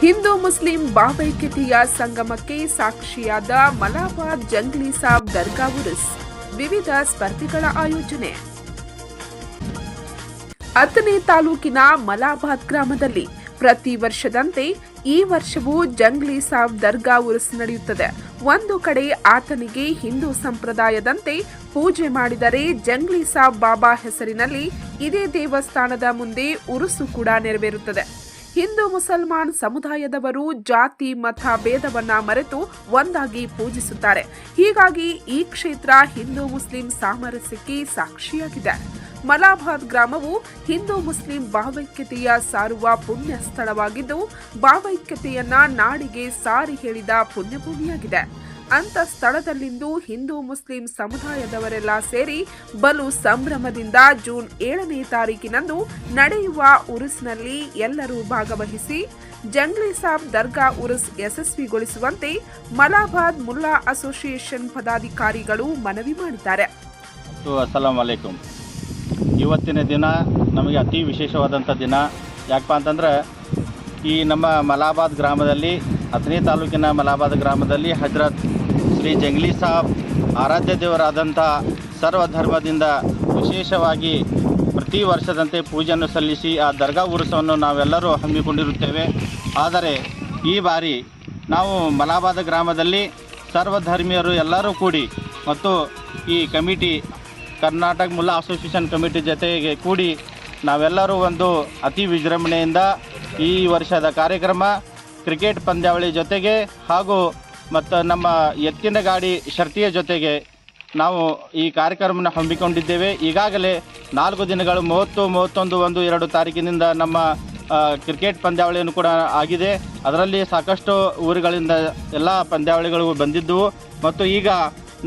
Hindu Muslim ಭಾವೈಕ್ಯತೆಯ ಸಂಗಮಕ್ಕೆ ಸಾಕ್ಷಿಯಾದ ಮಲಾಬಾದ್ Jungli Sab ದರ್ಗಾ ಉರುಸ್. ವಿವಿಧ ಸ್ಪರ್ಧೆಗಳ ಆಯೋಜನೆ. 10ನೇ ತಾಲೂಕಿನ ಮಲಾಬಾದ್ ಗ್ರಾಮದಲ್ಲಿ ಪ್ರತಿ ವರ್ಷದಂತೆ ಈ ವರ್ಷವೂ ಜಂಗ್ಲಿ ಸಾಬ್ ದರ್ಗಾ ಉರುಸ್ ನಡೆಯುತ್ತದೆ. ಒಂದು ಕಡೆ ಆತನಿಗೆ ಹಿಂದೂ ಸಂಪ್ರದಾಯದಂತೆ ಪೂಜೆ ಮಾಡಿದರೆ ಜಂಗ್ಲಿ ಸಾಬ್ ಬಾಬಾ ಹೆಸರಿನಲ್ಲಿ ಇದೇ ದೇವಸ್ಥಾನದ ಮುಂದೆ ಉರುಸು ಕೂಡ ನೆರವೇರುತ್ತದೆ. ಹಿಂದೂ ಮುಸಲ್ಮಾನ್ ಸಮುದಾಯದವರು ಜಾತಿ ಮತ ಭೇದವನ್ನ ಮರೆತು ಒಂದಾಗಿ ಪೂಜಿಸುತ್ತಾರೆ. ಹೀಗಾಗಿ ಈ ಕ್ಷೇತ್ರ ಹಿಂದೂ ಮುಸ್ಲಿಂ ಸಾಮರಸ್ಯಕ್ಕೆ ಸಾಕ್ಷಿಯಾಗಿದೆ. ಮಲಾಬಾದ್ ಗ್ರಾಮವು ಹಿಂದೂ ಮುಸ್ಲಿಂ ಭಾವೈಕ್ಯತೆಯ ಸಾರುವ ಪುಣ್ಯ ಸ್ಥಳವಾಗಿದ್ದು, ಭಾವೈಕ್ಯತೆಯನ್ನ ನಾಡಿಗೆ ಸಾರಿ ಹೇಳಿದ ಪುಣ್ಯಭೂಮಿಯಾಗಿದೆ. ಅಂತ ಸ್ಥಳದಲ್ಲಿಂದು ಹಿಂದೂ ಮುಸ್ಲಿಂ ಸಮುದಾಯದವರೆಲ್ಲ ಸೇರಿ ಬಲು ಸಂಭ್ರಮದಿಂದ ಜೂನ್ 7ನೇ ತಾರೀಕಿನಂದು ನಡೆಯುವ ಉರುಸ್ನಲ್ಲಿ ಎಲ್ಲರೂ ಭಾಗವಹಿಸಿ ಜಂಗ್ಲಿ ಸಾಬ್ ದರ್ಗಾ ಉರುಸ್ ಯಶಸ್ವಿಗೊಳಿಸುವಂತೆ ಮಲಾಬಾದ್ ಮುಲ್ಲಾ ಅಸೋಸಿಯೇಷನ್ ಪದಾಧಿಕಾರಿಗಳು ಮನವಿ ಮಾಡಿದ್ದಾರೆ. ಅಸ್ಸಲಾಂ ಅಲೈಕುಂ. ಇವತ್ತಿನ ದಿನ ನಮಗೆ ಅತಿ ವಿಶೇಷವಾದಂಥ ದಿನ. ಯಾಕಪ್ಪ ಅಂತಂದ್ರೆ ಈ ನಮ್ಮ ಮಲಾಬಾದ್ ಗ್ರಾಮದಲ್ಲಿ 10ನೇ ತಾಲೂಕಿನ ಮಲಾಬಾದ್ ಗ್ರಾಮದಲ್ಲಿ ಹಜರತ್ ಶ್ರೀ ಜಂಗ್ಲಿ ಸಾಬ್ ಆರಾಧ್ಯ ದೇವರಾದಂಥ ಸರ್ವಧರ್ಮದಿಂದ ವಿಶೇಷವಾಗಿ ಪ್ರತಿ ವರ್ಷದಂತೆ ಪೂಜೆಯನ್ನು ಸಲ್ಲಿಸಿ ಆ ದರ್ಗಾ ಉರುಸವನ್ನು ನಾವೆಲ್ಲರೂ ಹಮ್ಮಿಕೊಂಡಿರುತ್ತೇವೆ. ಆದರೆ ಈ ಬಾರಿ ನಾವು ಮಲಾಬಾದ್ ಗ್ರಾಮದಲ್ಲಿ ಸರ್ವಧರ್ಮೀಯರು ಎಲ್ಲರೂ ಕೂಡಿ ಮತ್ತು ಈ committee Karnataka Mulla association committee ಜೊತೆಗೆ ಕೂಡಿ ನಾವೆಲ್ಲರೂ ಒಂದು ಅತಿ ವಿಜೃಂಭಣೆಯಿಂದ ಈ ವರ್ಷದ ಕಾರ್ಯಕ್ರಮ ಕ್ರಿಕೆಟ್ ಪಂದ್ಯಾವಳಿ ಜೊತೆಗೆ ಹಾಗೂ ಮತ್ತು ನಮ್ಮ ಎತ್ತಿನ ಗಾಡಿ ಶರ್ತಿಯ ಜೊತೆಗೆ ನಾವು ಈ ಕಾರ್ಯಕ್ರಮವನ್ನು ಹಮ್ಮಿಕೊಂಡಿದ್ದೇವೆ. ಈಗಾಗಲೇ 4 ದಿನಗಳು 30, 31, 1, 2 ತಾರೀಕಿನಿಂದ ನಮ್ಮ ಕ್ರಿಕೆಟ್ ಪಂದ್ಯಾವಳಿಯನ್ನು ಕೂಡ ಆಗಿದೆ. ಅದರಲ್ಲಿ ಸಾಕಷ್ಟು ಊರುಗಳಿಂದ ಎಲ್ಲ ಪಂದ್ಯಾವಳಿಗಳು ಬಂದಿದ್ದವು. ಮತ್ತು ಈಗ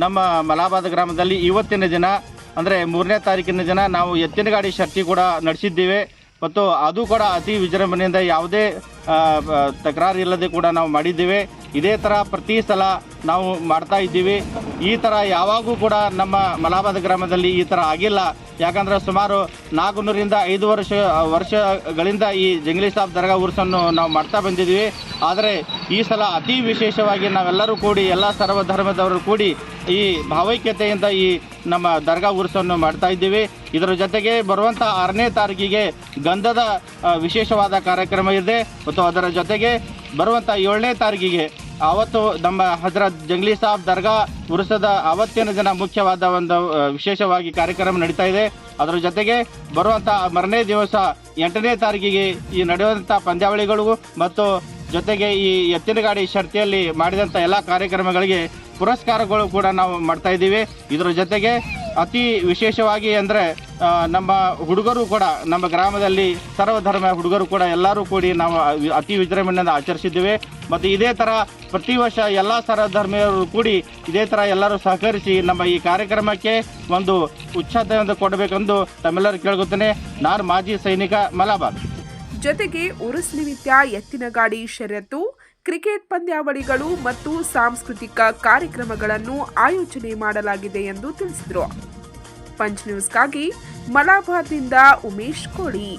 ನಮ್ಮ ಮಲಾಬಾದ್ ಗ್ರಾಮದಲ್ಲಿ ಇವತ್ತಿನ ದಿನ ಅಂದರೆ 3ನೇ ತಾರೀಕಿನ ದಿನ ನಾವು ಎತ್ತಿನ ಗಾಡಿ ಶರ್ತಿ ಕೂಡ ನಡೆಸಿದ್ದೇವೆ. ಮತ್ತು ಅದು ಕೂಡ ಅತಿ ವಿಜೃಂಭಣೆಯಿಂದ ಯಾವುದೇ ತಕರಾರು ಇಲ್ಲದೆ ಕೂಡ ನಾವು ಮಾಡಿದ್ದೇವೆ. ಇದೇ ಥರ ಪ್ರತಿ ಸಲ ನಾವು ಮಾಡ್ತಾ ಇದ್ದೀವಿ. ಈ ಥರ ಯಾವಾಗೂ ಕೂಡ ನಮ್ಮ ಮಲಾಬಾದ್ ಗ್ರಾಮದಲ್ಲಿ ಈ ಥರ ಆಗಿಲ್ಲ. ಯಾಕಂದರೆ ಸುಮಾರು 400ರಿಂದ 5 ವರ್ಷಗಳಿಂದ ಈ ಜಂಗ್ಲಿ ಸಾಬ್ ದರ್ಗಾ ಉರುಸನ್ನು ನಾವು ಮಾಡ್ತಾ ಬಂದಿದ್ದೀವಿ. ಆದರೆ ಈ ಸಲ ಅತಿ ವಿಶೇಷವಾಗಿ ನಾವೆಲ್ಲರೂ ಕೂಡಿ ಎಲ್ಲ ಸರ್ವಧರ್ಮದವರು ಕೂಡಿ ಈ ಭಾವೈಕ್ಯತೆಯಿಂದ ಈ ನಮ್ಮ ದರ್ಗಾ ಉರುಸನ್ನು ಮಾಡ್ತಾ ಇದ್ದೀವಿ. ಇದರ ಜೊತೆಗೆ ಬರುವಂಥ 6ನೇ ತಾರೀಕಿಗೆ ಗಂಧದ ವಿಶೇಷವಾದ ಕಾರ್ಯಕ್ರಮ ಇದೆ. ಮತ್ತು ಅದರ ಜೊತೆಗೆ ಬರುವಂಥ 7ನೇ ತಾರೀಕಿಗೆ ಆವತ್ತು ನಮ್ಮ ಹಜರತ್ ಜಂಗ್ಲಿ ಸಾಬ್ ದರ್ಗಾ ಉರುಸದ ಆವತ್ತಿನ ದಿನ ಮುಖ್ಯವಾದ ಒಂದು ವಿಶೇಷವಾಗಿ ಕಾರ್ಯಕ್ರಮ ನಡೀತಾ ಇದೆ. ಅದರ ಜೊತೆಗೆ ಬರುವಂಥ ಮರನೇ ದಿವಸ 8ನೇ ತಾರೀಕಿಗೆ ಈ ನಡೆಯುವಂಥ ಪಂದ್ಯಾವಳಿಗಳು ಮತ್ತು ಜೊತೆಗೆ ಈ ಎತ್ತಿನ ಗಾಡಿ ಶರ್ತಿಯಲ್ಲಿ ಮಾಡಿದಂಥ ಎಲ್ಲ ಕಾರ್ಯಕ್ರಮಗಳಿಗೆ ಪುರಸ್ಕಾರಗಳು ಕೂಡ ನಾವು ಮಾಡ್ತಾ ಇದ್ದೀವಿ. ಇದರ ಜೊತೆಗೆ ಅತಿ ವಿಶೇಷವಾಗಿ ಅಂದರೆ ನಮ್ಮ ಹುಡುಗರು ಕೂಡ ನಮ್ಮ ಗ್ರಾಮದಲ್ಲಿ ಸರ್ವಧರ್ಮ ಹುಡುಗರು ಕೂಡ ಎಲ್ಲರೂ ಕೂಡಿ ನಾವು ಅತಿ ವಿಜೃಂಭಣೆಯಿಂದ ಆಚರಿಸಿದ್ದೇವೆ. ಮತ್ತು ಇದೇ ಥರ ಪ್ರತಿ ವರ್ಷ ಎಲ್ಲ ಸರ್ವಧರ್ಮೀಯರು ಕೂಡಿ ಇದೇ ಥರ ಎಲ್ಲರೂ ಸಹಕರಿಸಿ ನಮ್ಮ ಈ ಕಾರ್ಯಕ್ರಮಕ್ಕೆ ಒಂದು ಉತ್ಸಾಹದಿಂದ ಕೊಡಬೇಕೆಂದು ತಮ್ಮೆಲ್ಲರೂ ಕೇಳ್ಕೊತೇನೆ. ನಾನು ಮಾಜಿ ಸೈನಿಕ ಮಲಾಬಾದ್. ಜೊತೆಗೆ ಉರುಸ್ ನಿಮಿತ್ತ ಎತ್ತಿನ ಗಾಡಿ ಷರತ್ತು, ಕ್ರಿಕೆಟ್ ಪಂದ್ಯಾವಳಿಗಳು ಮತ್ತು ಸಾಂಸ್ಕೃತಿಕ ಕಾರ್ಯಕ್ರಮಗಳನ್ನು ಆಯೋಜನೆ ಮಾಡಲಾಗಿದೆ ಎಂದು ತಿಳಿಸಿದರು. ಪಂಚ್ ನ್ಯೂಸ್ಗಾಗಿ ಮಲಾಬಾದ್ನಿಂದ ಉಮೇಶ್ ಕೋಳಿ.